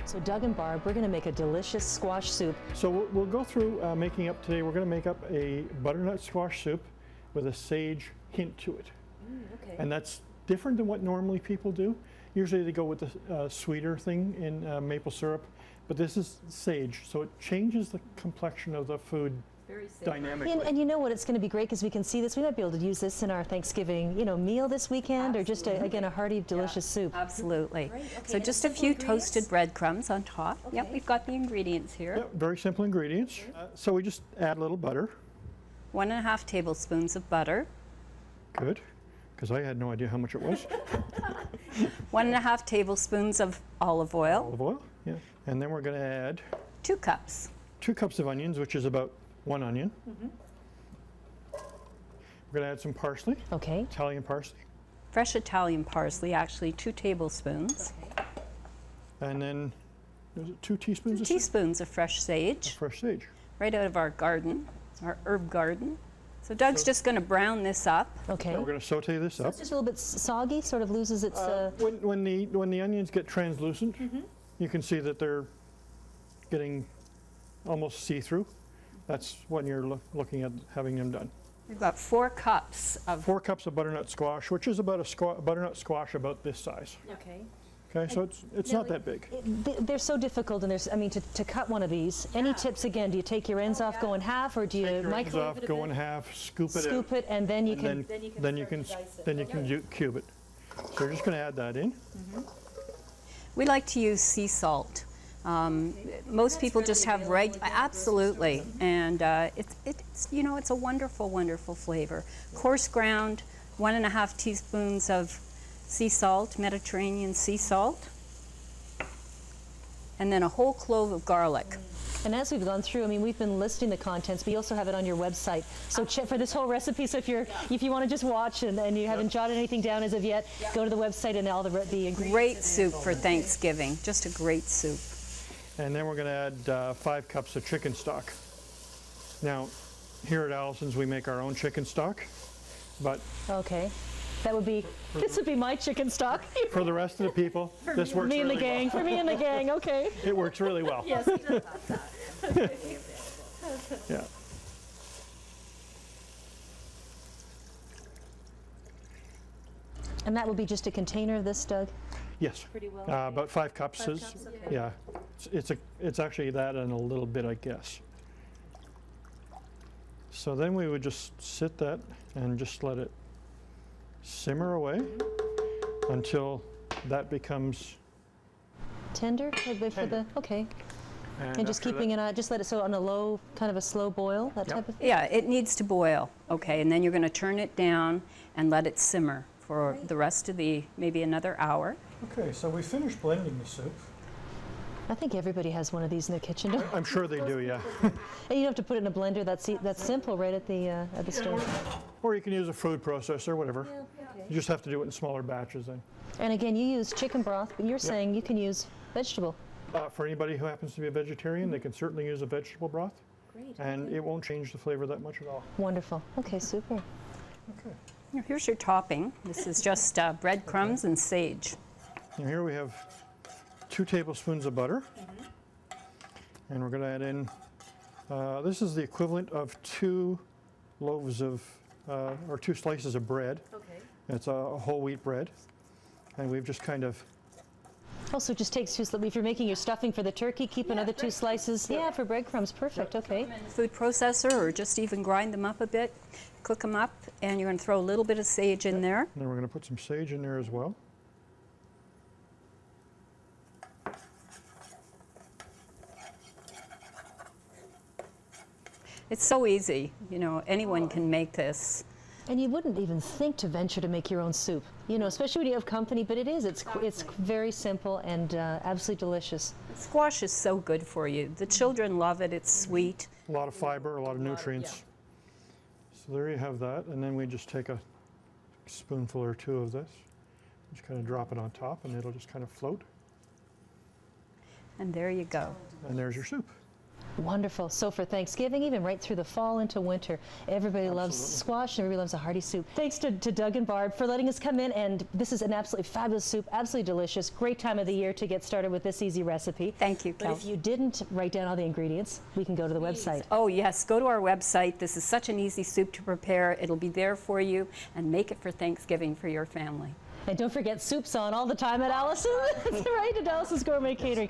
So Doug and Barb, we're going to make a delicious squash soup. So we'll go through making up today. We're going to make up a butternut squash soup with a sage hint to it. Okay. And that's different than what normally people do. Usually they go with the sweeter thing in maple syrup, but this is sage, so it changes the complexion of the food dynamically. And you know what, it's going to be great because we can see this. We might be able to use this in our Thanksgiving, meal this weekend. Absolutely. Or just, again, a hearty, delicious soup. Absolutely. Right. Okay. So just a few toasted breadcrumbs on top. Okay. Yep, we've got the ingredients here. Yep, very simple ingredients. So we just add a little butter. 1.5 tablespoons of butter. Good, because I had no idea how much it was. 1.5 tablespoons of olive oil. Olive oil, yeah. And then we're going to add 2 cups. 2 cups of onions, which is about 1 onion. We're going to add some parsley. Okay. Italian parsley. Fresh Italian parsley, actually 2 tablespoons. Okay. And then, is it 2 teaspoons? 2 teaspoons of fresh sage. Fresh sage. Right out of our garden, our herb garden. So Doug's just going to brown this up. Okay. So we're going to saute this up. It's just a little bit soggy, sort of loses its... When the onions get translucent, you can see that they're getting almost see-through. That's when you're looking at having them done. We've got 4 cups of... 4 cups of butternut squash, which is about a butternut squash about this size. Okay. Okay, so it's not that big. They're so difficult, and to cut one of these. Any tips again? Do you take your ends off, go in half, or do you microwave Ends off, it a go bit? in half, scoop it Scoop out, it, and then you and can. then you can cube it. So we're just going to add that in. We like to use sea salt. Most people just have absolutely, and it's a wonderful, wonderful flavor. Coarse ground, 1.5 teaspoons of sea salt, Mediterranean sea salt, and then a whole clove of garlic. And as we've gone through, we've been listing the contents, but you also have it on your website. So check for this whole recipe. So if you want to just watch and you haven't jotted anything down as of yet, go to the website and all the ingredients. Great soup for Thanksgiving. Just a great soup. And then we're going to add 5 cups of chicken stock. Now, here at Allison's, we make our own chicken stock, but okay, this would be my chicken stock. for the rest of the people, this works Me and the really gang. well. For me and the gang. Okay. It works really well. Yes. Yeah. And that will be just a container of this, Doug? Yes. Pretty well. About 5 cups 5 is. cups, okay. Yeah. It's actually that and a little bit, I guess. So then we would just sit that and just let it simmer away until that becomes Tender? Okay. And just keeping it on, just let it on a low, kind of a slow boil, that type of thing? Yeah, it needs to boil. Okay, and then you're going to turn it down and let it simmer for the rest of maybe another hour. Okay, so we finished blending the soup. I think everybody has one of these in their kitchen. Don't I'm sure they do, yeah. And you don't have to put it in a blender. That's simple, right at the stove. Or you can use a food processor, whatever. You just have to do it in smaller batches then. And again, you use chicken broth, but you're saying you can use vegetable. For anybody who happens to be a vegetarian, they can certainly use a vegetable broth. Great. And it won't change the flavor that much at all. Wonderful. Okay, super. Okay. Now, here's your topping. This is just breadcrumbs and sage. Now here we have 2 tablespoons of butter. And we're going to add in, this is the equivalent of 2 loaves of, or 2 slices of bread. Okay. It's a whole wheat bread. And we've just kind of... Also, it just takes 2, if you're making your stuffing for the turkey, keep another 2 slices. Yeah, for breadcrumbs, perfect, okay. Food processor, or just even grind them up a bit, cook them up, and you're going to throw a little bit of sage in there. And then we're going to put some sage in there as well. It's so easy, anyone can make this. And you wouldn't even think to venture to make your own soup, especially when you have company, but it is. It's very simple and absolutely delicious. Squash is so good for you. The children love it. It's sweet. A lot of fiber, a lot of nutrients. So there you have that. And then we just take a spoonful or 2 of this. Just kind of drop it on top, and it'll just kind of float. And there you go. And there's your soup. Wonderful. So for Thanksgiving, even right through the fall into winter, everybody loves squash and everybody loves a hearty soup. Thanks to Doug and Barb for letting us come in, and this is an absolutely fabulous soup, absolutely delicious. Great time of the year to get started with this easy recipe. Thank you, But Kel. if you didn't write down all the ingredients, we can go to the website. Oh yes, go to our website. This is such an easy soup to prepare. It'll be there for you, and make it for Thanksgiving for your family. And don't forget, soup's on all the time at Allison. That's right, at Allisons Gourmet Catering.